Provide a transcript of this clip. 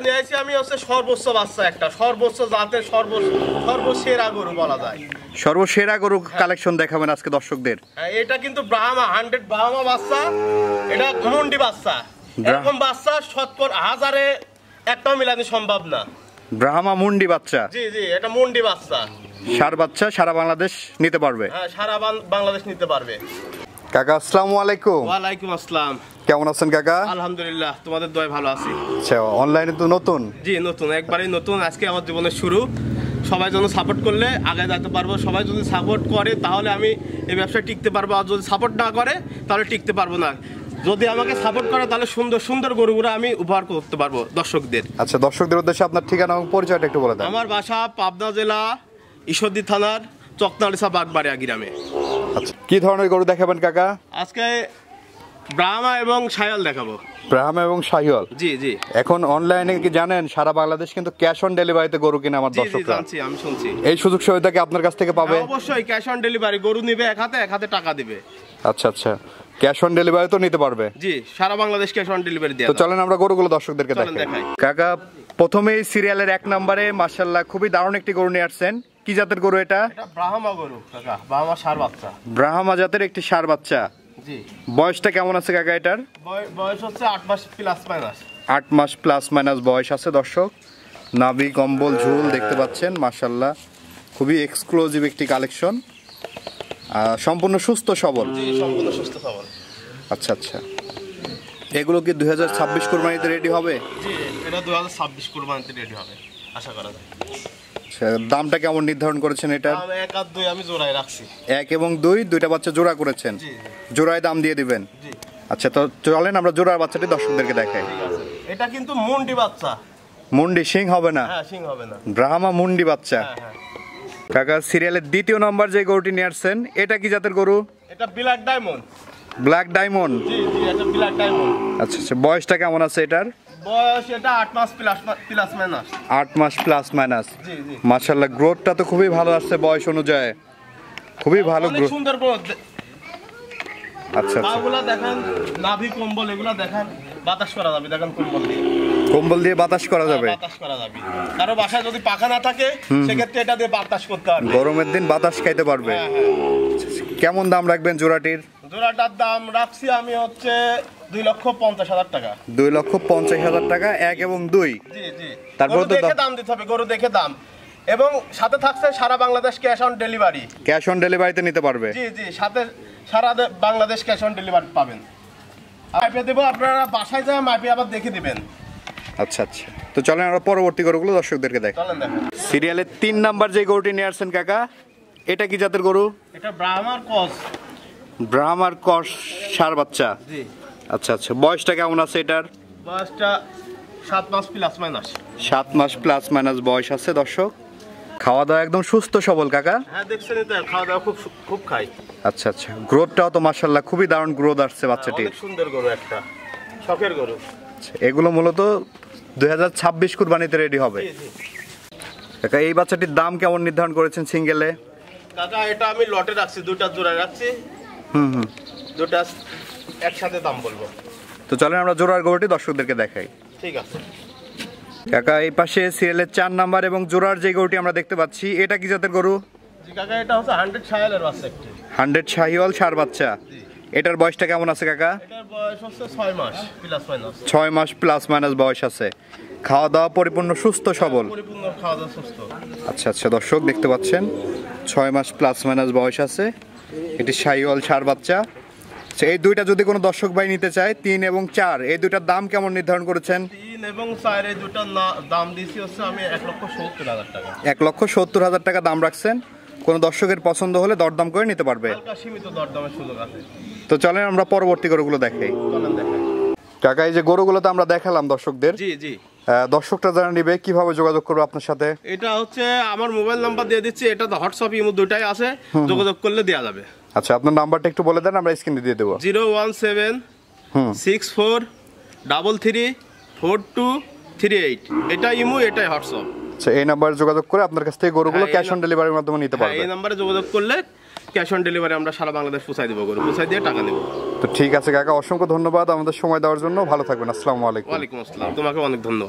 নিয়ে আসি আমি হচ্ছে সর্বোচ্চ বাচ্চা, একটা সর্বোচ্চ জাতের সর্বসেরা গরু বলা যায়। সর্বসেরা গরু কালেকশন দেখাবেন আজকে দর্শকদের। এটা কিন্তু ব্রাহ্মা 100 ব্রাহ্মা বাচ্চা, এটা মুন্ডি বাচ্চা। এরকম বাচ্চা শতকরা হাজারে একটাও মিলানো সম্ভব না। ব্রাহ্মা মুন্ডি বাচ্চা, জি জি, এটা মুন্ডি বাচ্চা। ষাঁড় বাচ্চা সারা বাংলাদেশ নিতে পারবে? হ্যাঁ, সারা বাংলাদেশ নিতে পারবে। কাকা আসসালামু আলাইকুম। ওয়ালাইকুম আসসালাম। কেমন আছেন কাকা? আলহামদুলিল্লাহ, তোমাদের দয় ভালো আছি। আচ্ছা, অনলাইনে তো নতুন? জি নতুন, একবারই নতুন। আজকে আমার জীবনের শুরু। সবাই যেন সাপোর্ট করলে আগে যেতে পারবো। সবাই যদি সাপোর্ট করে তাহলে আমি এই ব্যবসায় টিকতে পারবো, আর যদি সাপোর্ট না করে তাহলে টিকতে পারবো না। যদি আমাকে সাপোর্ট করে তাহলে সুন্দর সুন্দর গরুগুলো আমি উপহার করতে পারবো দর্শকদের। আচ্ছা, দর্শকদের উদ্দেশ্যে আপনার ঠিকানা এবং পরিচয়টা একটু বলে দেন। আমার বাসা পাবনা জেলা ঈশ্বরদী থানার চকনালিসা বাগবাড়িয়া গ্রামে। আচ্ছা, কি ধরনের গরু দেখাবেন কাকা? আজকে ব্রাহ্মা এবং শায়াল দেখাবো। ব্রাহ্মা এবং শাহিওয়াল? জি জি। এখন অনলাইনে কি জানেন সারা বাংলাদেশ কিন্তু ক্যাশ অন ডেলিভারিতে গরু কিনে আমার দর্শকরা। জানছি, আমি শুনছি। এই সুযোগ সুবিধা কি আপনার কাছ থেকে পাবে? অবশ্যই ক্যাশ অন ডেলিভারি। গরু নিবে এক হাতে টাকা দিবে। আচ্ছা আচ্ছা, ক্যাশ অন ডেলিভারি তো নিতে পারবে? জি, সারা বাংলাদেশ ক্যাশ অন ডেলিভারি দেয়া। তো চলেন আমরা গরুগুলো দর্শকদেরকে দেখাই। কাকা, প্রথমেই সিরিয়ালের 1 নম্বরে মাশাআল্লাহ খুবই দারুণ একটি গরু নিয়ে আসছেন। কি জাতের গরু এটা? এটা ব্রাহ্মা গরু কাকা, ব্রাহ্মা ষাঁড় বাচ্চা। ব্রাহ্মা জাতের একটি ষাঁড় বাচ্চা। জি। বয়সটা কেমন আছে কাকা এটার? বয়স হচ্ছে 8 মাস প্লাস মাইনাস। 8 মাস প্লাস মাইনাস বয়স আছে দর্শক। নাভি কম্বল ঝুল দেখতে পাচ্ছেন মাশাআল্লাহ, খুবই এক্সক্লুসিভ একটি কালেকশন। সম্পূর্ণ সুস্থ সবল? জি, সম্পূর্ণ সুস্থ সবল। আচ্ছা আচ্ছা, এগুলো কি 2026 কুরবানিতে রেডি হবে? জি, এটা 2026 কুরবানিতে রেডি হবে আশা করা যায়। দামটা কেমন নির্ধারণ করেছেন এটা? দাম 1 আর 2 আমি জোড়ায় রাখছি। 1 এবং 2 দুইটা বাচ্চা জোড়া করেছেন? জি। জোড়ায় দাম দিয়ে দিবেন? জি। আচ্ছা, তো চলেন আমরা জোড়ার বাচ্চাটি দর্শকদেরকে দেখাই। ঠিক আছে। এটা কিন্তু মুন্ডি বাচ্চা। মুন্ডি, শিং হবে না? হ্যাঁ, শিং হবে না। ব্রাহ্মা মুন্ডি বাচ্চা। হ্যাঁ হ্যাঁ। কাকা, সিরিয়ালের 2য় নম্বর যে গরুটি নিয়ে আসছেন এটা কি জাতের গরু? এটা ব্ল্যাক ডায়মন্ড। Black diamond? জি জি, এটা ব্ল্যাক ডায়মন্ড। আচ্ছা আচ্ছা, বয়সটা কেমন আছে এটার? বয়স এটা 8 মাস প্লাস মাইনাস। 8 মাস প্লাস মাইনাস। জি জি। মাশাআল্লাহ, গ্রোথটা তো খুবই ভালো আসছে বয়স অনুযায়ী, খুবই ভালো অনেক গ্রোথ। সুন্দর গ্রোথ। আচ্ছা আচ্ছা, পাগুলা দেখেন, নাভি কম্বল এগুলা দেখেন, বাতাস করা যাবে। দেখেন কম্বল দিয়ে, কম্বল দিয়ে বাতাস করা যাবে? বাতাস করা যাবে। কারো বাসায় যদি পাখা না থাকে সেক্ষেত্রে এটা দিয়ে বাতাস করতে পারবে। গরমের দিন বাতাস খাইতে পারবে। হ্যাঁ হ্যাঁ। কেমন দাম রাখবেন জোড়াটির? জোড়াটার দাম রাখছি আমি হচ্ছে 2,50,000 টাকা। 2,50,000 টাকা 1 এবং 2? জি জি। তারপর গরু তো দেখে দাম দিতে হবে, গরু দেখে দাম। এবং সাথে থাকছে সারা Bangladesh cash on delivery. Cash on ডেলিভারিতে নিতে পারবে? জি জি, সাথে সারা বাংলাদেশ ক্যাশ অন ডেলিভারি পাবেন। মাইপে দেবো, আপনারা বাসায় যায় মাইপে আবার দেখে দিবেন। আচ্ছা আচ্ছা, তো চলেন আমরা পরবর্তী গরুগুলো দর্শকদেরকে দেখাই। চলেন দেখেন। সিরিয়ালের 3 নাম্বার যে গরুটি নিয়ে আসছেন কাকা, এটা কি জাতের গরু? এটা ব্রাহ্মার ক্রস। ব্রাহ্মার ক্রস ষাঁড় বাচ্চা? জি। আচ্ছা আচ্ছা, বয়সটা কেমন আছে এটার? বয়সটা 7 মাস প্লাস মাইনাস। 7 মাস প্লাস মাইনাস বয়স আছে দর্শক। খাওয়া দাওয়া একদম সুস্থ সবল কাকা? হ্যাঁ, দেখছেনই তো, খাওয়া দাওয়া খুব খাই। আচ্ছা আচ্ছা, গ্রোথটাও তো মাশাআল্লাহ খুবই দারুণ গ্রোথ আসছে বাচ্চাটির। অনেক সুন্দর গরু, একটা শখের গরু। আচ্ছা, এগুলো মূলত 2026 কুরবানিতে রেডি হবে। জি জি। কাকা, এই বাচ্চাটির দাম কেমন নির্ধারণ করেছেন সিঙ্গেলে? কাকা, এটা আমি লটে রাখছি, দুইটা জোড়া রাখছি। হুম, দুটা একসাথে দাম বলবো। তো চলেন আমরা জোড়ার গরুটি দর্শকদেরকে দেখাই। ঠিক আছে। কাকা, এই পাশে সিরিয়ালের 4 নাম্বার এবং জোড়ার যে গরুটি আমরা দেখতে পাচ্ছি এটা কি জাতের গরু? জি কাকা, এটা হচ্ছে 100 শায়ালের বাচ্চা একটি। 100 শাহিওয়াল ষাঁড় বাচ্চা। এটার বয়সটা কেমন আছে কাকা? এটার বয়স হচ্ছে 6 মাস প্লাস মাইনাস। 6 মাস প্লাস মাইনাস বয়স আছে। খাওয়া দাওয়া পরিপূর্ণ সুস্থ সবল? পরিপূর্ণ খাওয়া দাওয়া সুস্থ। আচ্ছা আচ্ছা, দর্শক দেখতে পাচ্ছেন 6 মাস প্লাস মাইনাস বয়স আছে। এটি শাহিওয়াল ষাঁড় বাচ্চা। এই দুইটা যদি কোনো দর্শক ভাই নিতে চায়, 3 এবং 4, এই দুইটার দাম কেমন নির্ধারণ করেছেন? 3 এবং 4 এই দুটার দাম দিয়েছি হচ্ছে আমি 1,70,000 টাকা। 1,70,000 টাকা দাম রাখছেন। কোনো দর্শকের পছন্দ হলে দরদাম করে নিতে পারবে? হালকা সীমিত দরদামের সুযোগ আছে। তো চলেন আমরা পরবর্তী গরুগুলো দেখাই। চলেন দেখাই। কাকা, এই যে গরুগুলো তো আমরা দেখালাম দর্শকদের, জি জি। দর্শকরা যারা নিবে কিভাবে যোগাযোগ করবে আপনার সাথে? এটা হচ্ছে আমার মোবাইল নাম্বার দিয়ে দিচ্ছি, এটা তো হোয়াটসঅ্যাপ ইমো দুটাই আছে, যোগাযোগ করলে দেওয়া যাবে। আচ্ছা, আপনার নাম্বারটা একটু বলে দেন, আমরা স্ক্রিনে দিয়ে দেবো। 01764334238। এটা ইমো, এটাই হোয়াটসঅ্যাপ। আচ্ছা, এই নাম্বারে যোগাযোগ করে আপনার কাছ থেকে গরুগুলো ক্যাশ অন ডেলিভারির মাধ্যমে নিতে পারবে? এই নাম্বারে যোগাযোগ করলে ক্যাশ অন ডেলিভারি আমরা সারা বাংলাদেশ পৌঁছাই দেবো, গরু পৌঁছাই দিয়ে টাকা নেব। তো ঠিক আছে কাকা, অসংখ্য ধন্যবাদ আমাদের সময় দেওয়ার জন্য। ভালো থাকবেন। আসসালামু আলাইকুম। ওয়ালাইকুম আসসালাম, তোমাকে অনেক ধন্যবাদ।